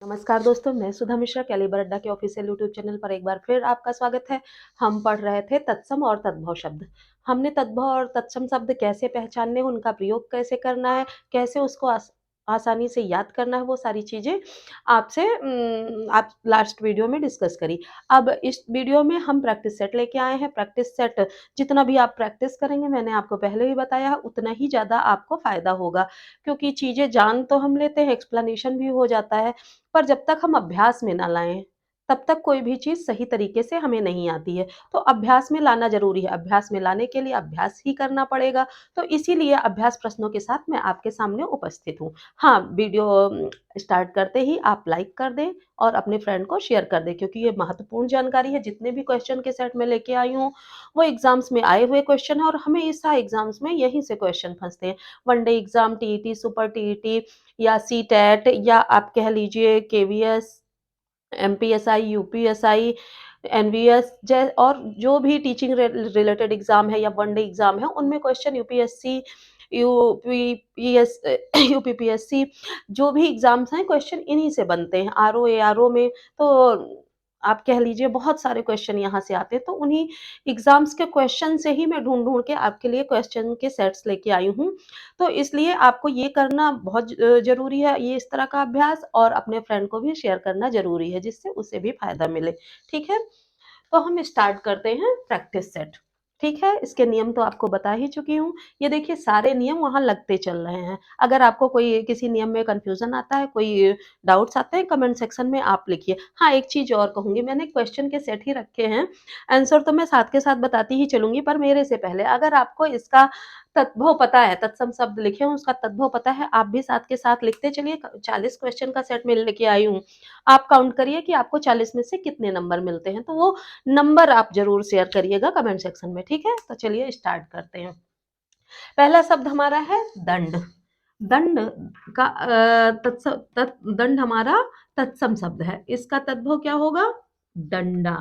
नमस्कार दोस्तों, मैं सुधा मिश्रा कैलिबर अड्डा के ऑफिशियल यूट्यूब चैनल पर एक बार फिर आपका स्वागत है। हम पढ़ रहे थे तत्सम और तद्भव शब्द। हमने तद्भव और तत्सम शब्द कैसे पहचानने हैं, उनका प्रयोग कैसे करना है, कैसे उसको आसानी से याद करना है, वो सारी चीज़ें आपसे आप लास्ट वीडियो में डिस्कस करी। अब इस वीडियो में हम प्रैक्टिस सेट लेके आए हैं। प्रैक्टिस सेट जितना भी आप प्रैक्टिस करेंगे, मैंने आपको पहले भी बताया है, उतना ही ज़्यादा आपको फ़ायदा होगा, क्योंकि चीज़ें जान तो हम लेते हैं, एक्सप्लेनेशन भी हो जाता है, पर जब तक हम अभ्यास में ना लाएँ, तब तक कोई भी चीज़ सही तरीके से हमें नहीं आती है। तो अभ्यास में लाना ज़रूरी है, अभ्यास में लाने के लिए अभ्यास ही करना पड़ेगा, तो इसीलिए अभ्यास प्रश्नों के साथ मैं आपके सामने उपस्थित हूँ। हाँ, वीडियो स्टार्ट करते ही आप लाइक कर दें और अपने फ्रेंड को शेयर कर दें, क्योंकि ये महत्वपूर्ण जानकारी है। जितने भी क्वेश्चन के सेट मैं लेके आई हूँ, वो एग्ज़ाम्स में आए हुए क्वेश्चन हैं और हमेशा एग्ज़ाम्स में यहीं से क्वेश्चन फँसते हैं। One day exam, TET, super TET या सीटेट या आप कह लीजिए केवीएस, एमपीएसआई, यूपीएसआई, एनवीएस जै और जो भी टीचिंग रिलेटेड एग्ज़ाम है या वन डे एग्ज़ाम है, उनमें क्वेश्चन यूपीएससी, यूपीपीएस यूपीपीएससी जो भी एग्ज़ाम्स हैं, क्वेश्चन इन्हीं से बनते हैं। आरओ, एआरओ में तो आप कह लीजिए बहुत सारे क्वेश्चन यहाँ से आते हैं, तो उन्हीं एग्ज़ाम्स के क्वेश्चन से ही मैं ढूँढ-ढूँढ के आपके लिए क्वेश्चन के सेट्स लेके आई हूँ। तो इसलिए आपको ये करना बहुत ज़रूरी है, ये इस तरह का अभ्यास, और अपने फ्रेंड को भी शेयर करना ज़रूरी है, जिससे उसे भी फ़ायदा मिले, ठीक है? तो हम स्टार्ट करते हैं प्रैक्टिस सेट, ठीक है? इसके नियम तो आपको बता ही चुकी हूँ। ये देखिए सारे नियम वहाँ लगते चल रहे हैं। अगर आपको कोई किसी नियम में कन्फ्यूज़न आता है, कोई डाउट्स आते हैं, कमेंट सेक्शन में आप लिखिए। हाँ, एक चीज़ और कहूँगी, मैंने क्वेश्चन के सेट ही रखे हैं, आंसर तो मैं साथ के साथ बताती ही चलूँगी, पर मेरे से पहले अगर आपको इसका तद्भव पता है, तत्सम शब्द लिखे हों, उसका तद्भव पता है, आप भी साथ के साथ लिखते चलिए। 40 क्वेश्चन का सेट मैं लेके आई हूँ। आप काउंट करिए कि आपको 40 में से कितने नंबर मिलते हैं, तो वो नंबर आप ज़रूर शेयर करिएगा कमेंट सेक्शन में, ठीक है? तो चलिए स्टार्ट करते हैं। पहला शब्द हमारा है दंड। दंड का दंड हमारा तत्सम शब्द है। इसका तद्भव क्या होगा? डंडा,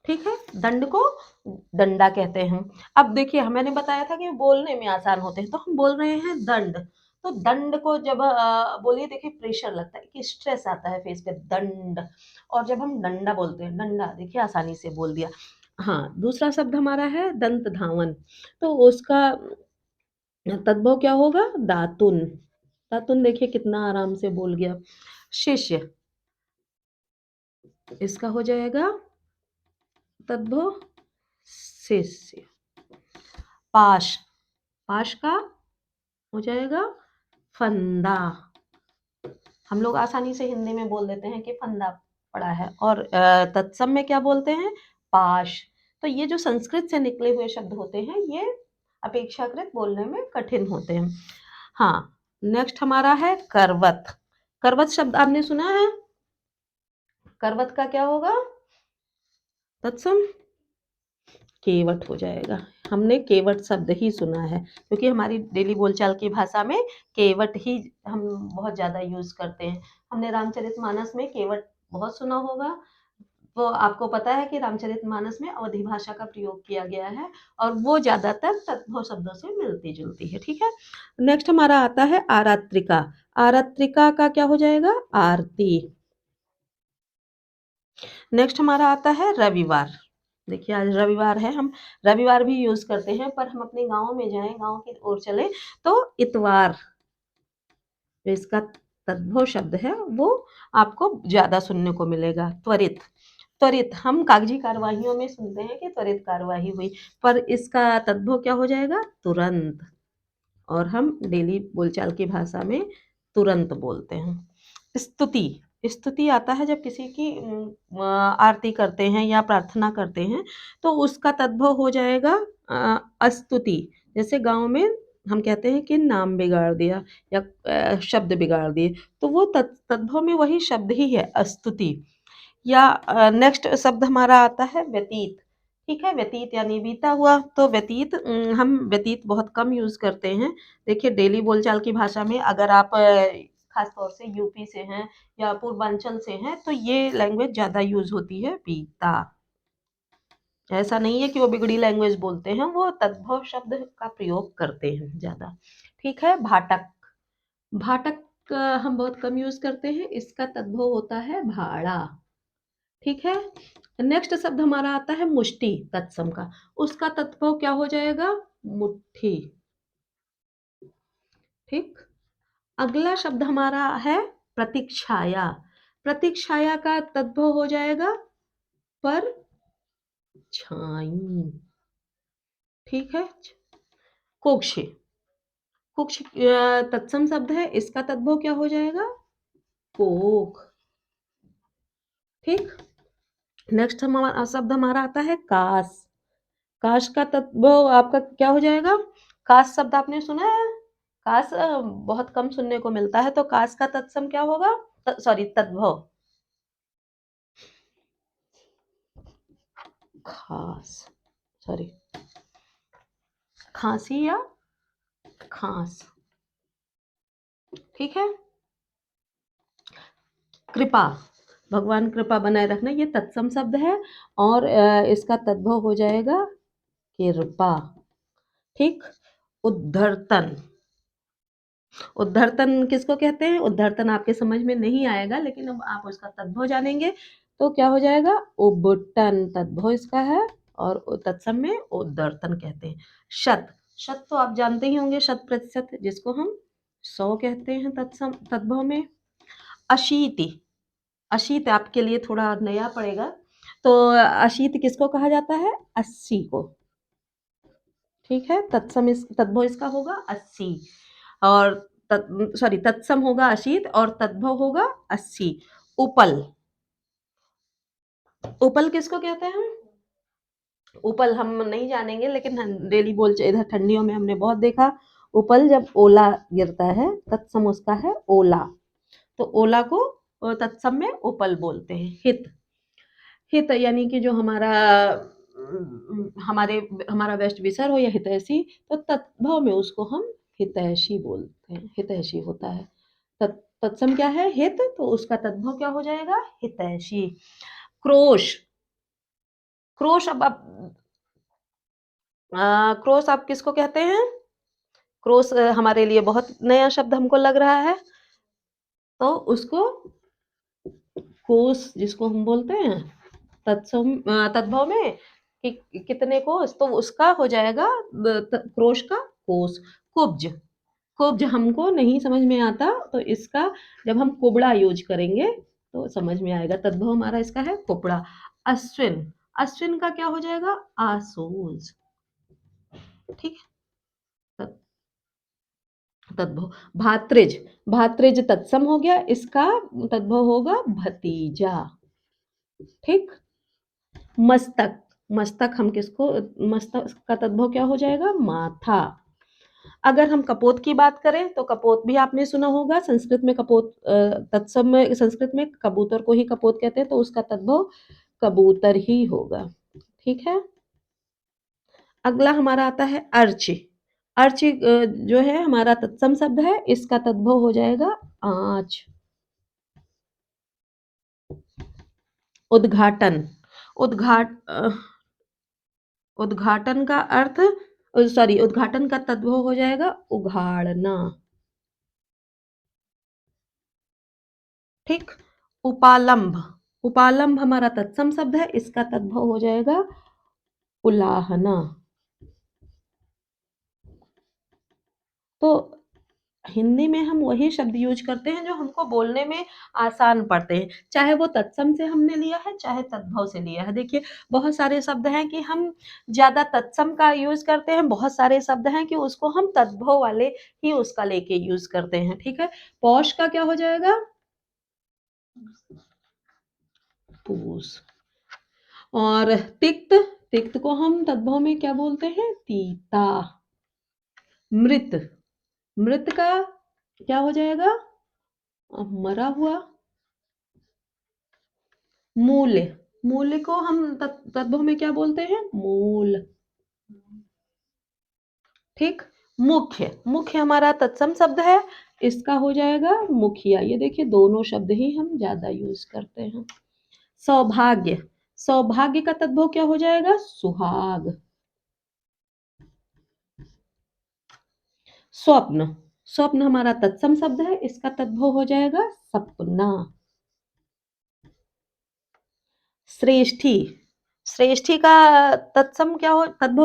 ठीक है? दंड को डंडा कहते हैं। अब देखिए मैंने बताया था कि बोलने में आसान होते हैं, तो हम बोल रहे हैं दंड। तो दंड को जब बोलिए, देखिए प्रेशर लगता है कि स्ट्रेस आता है फेस पे, दंड। और जब हम डंडा बोलते हैं, डंडा, देखिए आसानी से बोल दिया। हाँ, दूसरा शब्द हमारा है दंत धावन। तो उसका तद्भव क्या होगा? दातुन। दातुन, देखिए कितना आराम से बोल गया। शिष्य, इसका हो जाएगा तद्भव शिष्य। पाश, पाश का हो जाएगा फंदा। हम लोग आसानी से हिंदी में बोल देते हैं कि फंदा पड़ा है, और तत्सम में क्या बोलते हैं? पाश। तो ये जो संस्कृत से निकले हुए शब्द होते हैं, ये अपेक्षाकृत बोलने में कठिन होते हैं। हाँ, नेक्स्ट हमारा है करवत। करवत शब्द आपने सुना है? करवत का क्या होगा तत्सम? केवट हो जाएगा। हमने केवट शब्द ही सुना है, क्योंकि हमारी डेली बोलचाल की भाषा में केवट ही हम बहुत ज़्यादा यूज़ करते हैं। हमने रामचरितमानस में केवट बहुत सुना होगा। तो आपको पता है कि रामचरितमानस में अवधी भाषा का प्रयोग किया गया है, और वो ज़्यादातर तद्भव शब्दों से मिलती-जुलती है, ठीक है? नेक्स्ट हमारा आता है आरात्रिका। आरात्रिका का क्या हो जाएगा? आरती। नेक्स्ट हमारा आता है रविवार। देखिए आज रविवार है, हम रविवार भी यूज़ करते हैं, पर हम अपने गाँव में जाएँ, गाँव की ओर चलें, तो इतवार। जो इसका तद्भव शब्द है, वो आपको ज़्यादा सुनने को मिलेगा। त्वरित, त्वरित हम कागजी कार्यवाहियों में सुनते हैं कि त्वरित कार्यवाही हुई, पर इसका तद्भव क्या हो जाएगा? तुरंत। और हम डेली बोलचाल की भाषा में तुरंत बोलते हैं। स्तुति, स्तुति आता है जब किसी की आरती करते हैं या प्रार्थना करते हैं, तो उसका तद्भव हो जाएगा स्तुति। जैसे गाँव में हम कहते हैं कि नाम बिगाड़ दिया या शब्द बिगाड़ दिए, तो वो तद्भव में वही शब्द ही है, स्तुति। या नेक्स्ट शब्द हमारा आता है व्यतीत, ठीक है? व्यतीत यानी बीता हुआ, तो व्यतीत हम व्यतीत बहुत कम यूज़ करते हैं। देखिए डेली बोलचाल की भाषा में अगर आप ख़ास तौर से यूपी से हैं या पूर्वांचल से हैं, तो ये लैंग्वेज ज़्यादा यूज़ होती है, बीता। ऐसा नहीं है कि वो बिगड़ी लैंग्वेज बोलते हैं, वो तद्भव शब्द का प्रयोग करते हैं ज़्यादा, ठीक है? भाटक, भाटक हम बहुत कम यूज करते हैं, इसका तद्भव होता है भाड़ा। ठीक है। नेक्स्ट शब्द हमारा आता है मुष्टि, तत्सम का। उसका तद्भव क्या हो जाएगा? मुट्ठी। ठीक। अगला शब्द हमारा है प्रतीक्षाया। प्रतीक्षाया का तद्भव हो जाएगा पर छाई। ठीक है। कोक्षे। कुक्ष तत्सम शब्द है, इसका तद्भव क्या हो जाएगा? कोक। ठीक। नेक्स्ट हमारा शब्द हमारा आता है काश। काश का तद्भव आपका क्या हो जाएगा? काश शब्द आपने सुना है? काश बहुत कम सुनने को मिलता है, तो काश का तत्सम क्या होगा? सॉरी, तद्भव। खास, सॉरी, खांसी या खास। ठीक है। कृपा, भगवान कृपा बनाए रखना, ये तत्सम शब्द है और इसका तद्भव हो जाएगा कृपा। ठीक। उद्धर्तन। उद्धर्तन किसको कहते हैं? उद्धर्तन आपके समझ में नहीं आएगा, लेकिन अब आप उसका तद्भव जानेंगे तो क्या हो जाएगा? उबटन तद्भव इसका है और तत्सम में उद्धर्तन कहते हैं। शत। शत तो आप जानते ही होंगे, शत प्रतिशत, जिसको हम 100 कहते हैं तत्सम तद्भव में। अशीति। अशीत आपके लिए थोड़ा नया पड़ेगा, तो अशीत किसको कहा जाता है? 80 को। ठीक है। तत्सम तद्भव इसका होगा 80 और सॉरी, तत्सम होगा अशीत और तद्भव होगा 80। उपल। उपल किसको कहते हैं? उपल हम नहीं जानेंगे, लेकिन डेली बोल इधर ठंडियों में हमने बहुत देखा। उपल जब ओला गिरता है, तत्सम उसका है ओला, तो ओला को तत्सम में उपल बोलते हैं। हित। हित यानी कि जो हमारा हमारे हमारा वेस्ट विसर हो या हितैषी, तो तद्भव में उसको हम हितैषी बोलते हैं, हितैषी होता है। तत्सम क्या है? हित, तो उसका तद्भव क्या हो जाएगा? हितैषी। क्रोश। क्रोश अब आप क्रोश आप किसको कहते हैं? क्रोश हमारे लिए बहुत नया शब्द हमको लग रहा है, तो उसको कोस जिसको हम बोलते हैं तत्सम तद्भव में कि कितने कोस, तो उसका हो जाएगा क्रोश का कोस। कुब्ज। कुब्ज हमको नहीं समझ में आता, तो इसका जब हम कुबड़ा यूज करेंगे तो समझ में आएगा। तद्भव हमारा इसका है कुबड़ा। अश्विन। अश्विन का क्या हो जाएगा? आसूस। ठीक है। तद्भव। भात्रिज। भात्रिज तत्सम हो गया, इसका तद्भव होगा भतीजा। ठीक। मस्तक। मस्तक हम किसको, मस्तक का तद्भव क्या हो जाएगा? माथा। अगर हम कपोत की बात करें तो कपोत भी आपने सुना होगा, संस्कृत में कपोत तत्सम में संस्कृत में कबूतर को ही कपोत कहते हैं, तो उसका तद्भव कबूतर ही होगा। ठीक है। अगला हमारा आता है अर्च। अर्च जो है हमारा तत्सम शब्द है, इसका तद्भव हो जाएगा आँच। उद्घाटन। उद्घाट उद्घाटन का अर्थ, सॉरी, उद्घाटन का तद्भव हो जाएगा उघाड़ना। ठीक। उपालंभ। उपालंभ हमारा तत्सम शब्द है, इसका तद्भव हो जाएगा उलाहना। तो हिंदी में हम वही शब्द यूज करते हैं जो हमको बोलने में आसान पड़ते हैं, चाहे वो तत्सम से हमने लिया है चाहे तद्भव से लिया है। देखिए, बहुत सारे शब्द हैं कि हम ज्यादा तत्सम का यूज करते हैं, बहुत सारे शब्द हैं कि उसको हम तद्भव वाले ही उसका लेके यूज करते हैं। ठीक है। पौष का क्या हो जाएगा? पूस। और तिक्त। तिक्त को हम तद्भव में क्या बोलते हैं? तीता। मृत। मृत का क्या हो जाएगा? मरा हुआ। मूल्य। मूल्य को हम तद्भव में क्या बोलते हैं? मूल। ठीक। मुख्य। मुख्य हमारा तत्सम शब्द है, इसका हो जाएगा मुखिया। ये देखिए, दोनों शब्द ही हम ज्यादा यूज करते हैं। सौभाग्य। सौभाग्य का तद्भव क्या हो जाएगा? सुहाग। स्वप्न। स्वप्न हमारा तत्सम शब्द है, इसका तद्भव हो जाएगा सपना। श्रेष्ठी, श्रेष्ठी का तद्भव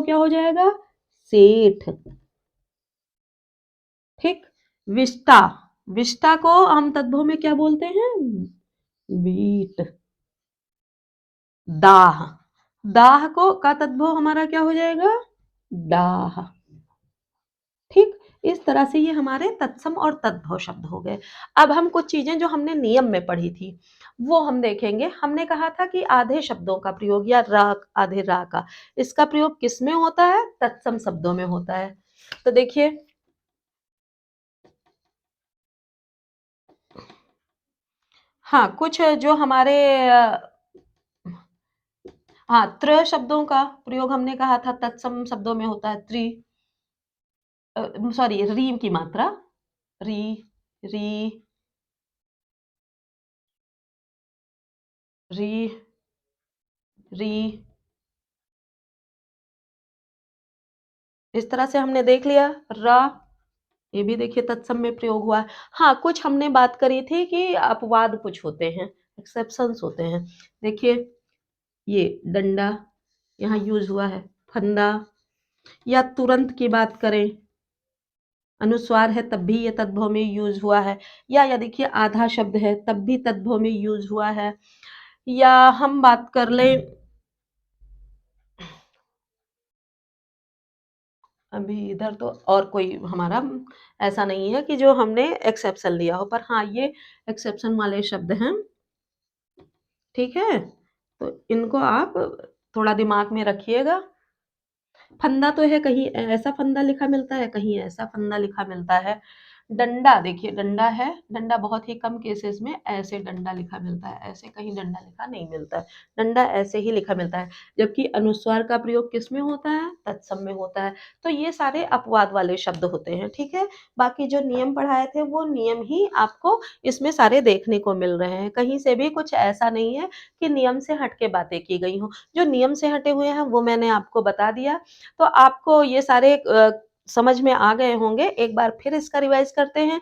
क्या हो जाएगा? सेठ। ठीक। विष्टा, विष्टा को हम तद्भव में क्या बोलते हैं? वीट। दाह, दाह को का तद्भव हमारा क्या हो जाएगा? डाह। ठीक। इस तरह से ये हमारे तत्सम और तद्भव शब्द हो गए। अब हम कुछ चीजें जो हमने नियम में पढ़ी थी वो हम देखेंगे। हमने कहा था कि आधे शब्दों का प्रयोग या रा, आधे रा का, इसका प्रयोग किस में होता है? तत्सम शब्दों में होता है। तो देखिए, हाँ, कुछ जो हमारे हाँ, त्र शब्दों का प्रयोग हमने कहा था तत्सम शब्दों में होता है। त्रि, सॉरी, री की मात्रा, री, री, री, री, इस तरह से हमने देख लिया। रा, ये भी देखिए तत्सम में प्रयोग हुआ है। हाँ, कुछ हमने बात करी थी कि अपवाद कुछ होते हैं, एक्सेप्शंस होते हैं। देखिए, ये डंडा यहाँ यूज हुआ है, फंदा, या तुरंत की बात करें, अनुस्वार है तब भी ये तद्भव में यूज हुआ है। या देखिए आधा शब्द है तब भी तद्भव में यूज हुआ है। या हम बात कर लें, अभी इधर तो और कोई हमारा ऐसा नहीं है कि जो हमने एक्सेप्शन लिया हो, पर हाँ ये एक्सेप्शन वाले शब्द हैं। ठीक है, तो इनको आप थोड़ा दिमाग में रखिएगा। फंदा तो है, कहीं ऐसा फंदा लिखा मिलता है, कहीं ऐसा फंदा लिखा मिलता है। डंडा, देखिए डंडा है, डंडा बहुत ही कम केसेस में ऐसे डंडा लिखा मिलता है, ऐसे कहीं डंडा लिखा नहीं मिलता है। डंडा ऐसे ही लिखा मिलता है। जबकि अनुस्वार का प्रयोग किस में होता है? तत्सम में होता है। तो ये सारे अपवाद वाले शब्द होते हैं। ठीक है, बाकी जो नियम पढ़ाए थे वो नियम ही आपको इसमें सारे देखने को मिल रहे हैं। कहीं से भी कुछ ऐसा नहीं है कि नियम से हट के बातें की गई हों। जो नियम से हटे हुए हैं वो मैंने आपको बता दिया। तो आपको ये सारे समझ में आ गए होंगे। एक बार फिर इसका रिवाइज करते हैं।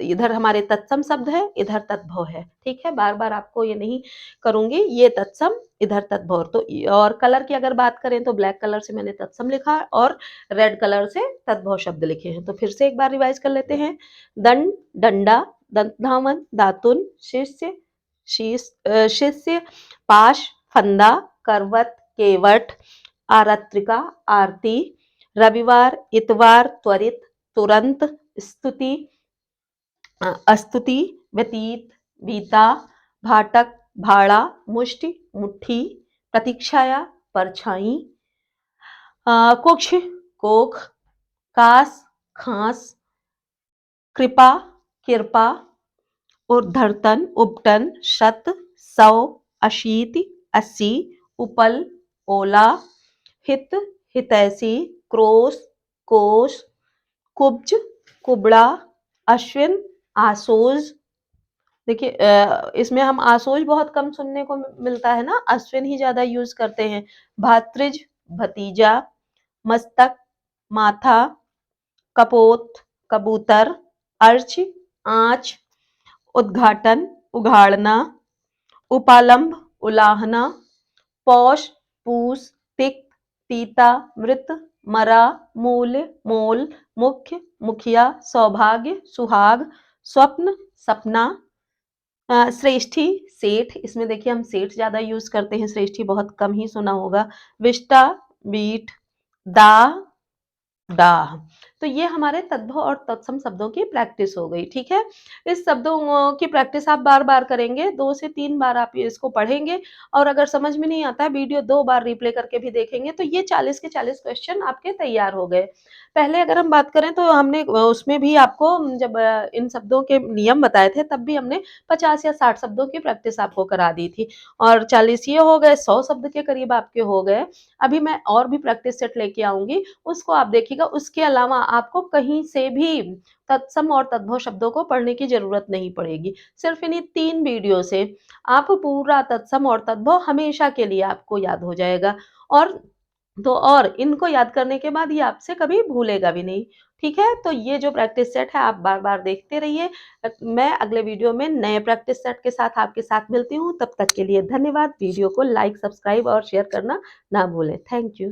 इधर हमारे तत्सम शब्द है, इधर तद्भव है। ठीक है, बार बार आपको ये नहीं करूंगी। ये तत्सम, इधर तद्भव। तो और कलर की अगर बात करें तो ब्लैक कलर से मैंने तत्सम लिखा और रेड कलर से तद्भव शब्द लिखे हैं। तो फिर से एक बार रिवाइज कर लेते हैं। दंड, डंडा, दंतधावन, दातुन, शिष्य, शिष्य, पाश, फंदा, करवत, केवट, आरात्रिका, आरती, रविवार, इतवार, त्वरित, तुरंत, स्तुति, अस्तुति, व्यतीत, बीता, भाटक, भाड़ा, मुष्टि, मुट्ठी, प्रतीक्षाया, परछाई, कुक्ष, कोख, कास, खास, कृपा, कृपा, ऊर्ध्वतन, उपटन, शत, सौ, अशीति, अस्सी, उपल, ओला, हित, हितैषी, क्रोश, कोश, कुब्ज, कुबड़ा, अश्विन, आसोज। देखिए इसमें हम आसोज बहुत कम सुनने को मिलता है ना, अश्विन ही ज्यादा यूज करते हैं। भात्रिज, भतीजा, मस्तक, माथा, कपोत, कबूतर, अर्च, आंच, उद्घाटन, उघाड़ना, उपालंब, उलाहना, पौष, पूस, तिक्त, तीता, मृत, मरा, मूल, मोल, मुख्य, मुखिया, सौभाग्य, सुहाग, स्वप्न, सपना, श्रेष्ठी, सेठ। इसमें देखिए हम सेठ ज्यादा यूज करते हैं, श्रेष्ठी बहुत कम ही सुना होगा। विष्टा, बीट, दाह, डाह। तो ये हमारे तद्भव और तत्सम शब्दों की प्रैक्टिस हो गई। ठीक है, इस शब्दों की प्रैक्टिस आप बार बार करेंगे, 2 से 3 बार आप इसको पढ़ेंगे। और अगर समझ में नहीं आता है, वीडियो 2 बार रिप्ले करके भी देखेंगे, तो ये 40 के 40 क्वेश्चन आपके तैयार हो गए। पहले अगर हम बात करें तो हमने उसमें भी आपको जब इन शब्दों के नियम बताए थे तब भी हमने 50 या 60 शब्दों की प्रैक्टिस आपको करा दी थी। और 40 ये हो गए, 100 शब्द के करीब आपके हो गए। अभी मैं और भी प्रैक्टिस सेट लेके आऊंगी, उसको आप देखिएगा। उसके अलावा आपको कहीं से भी तत्सम और तद्भव शब्दों को पढ़ने की जरूरत नहीं पड़ेगी। सिर्फ इन्हीं 3 वीडियो से आप पूरा तत्सम और तद्भव हमेशा के लिए आपको याद हो जाएगा। और तो और इनको याद करने के बाद ये आपसे कभी भूलेगा भी नहीं। ठीक है? तो ये जो प्रैक्टिस सेट है आप बार-बार देखते रहिए। मैं अगले वीडियो में नए प्रैक्टिस सेट के साथ आपके साथ मिलती हूँ। तब तक के लिए धन्यवाद। वीडियो को लाइक, सब्सक्राइब और शेयर करना ना भूलें। Thank you.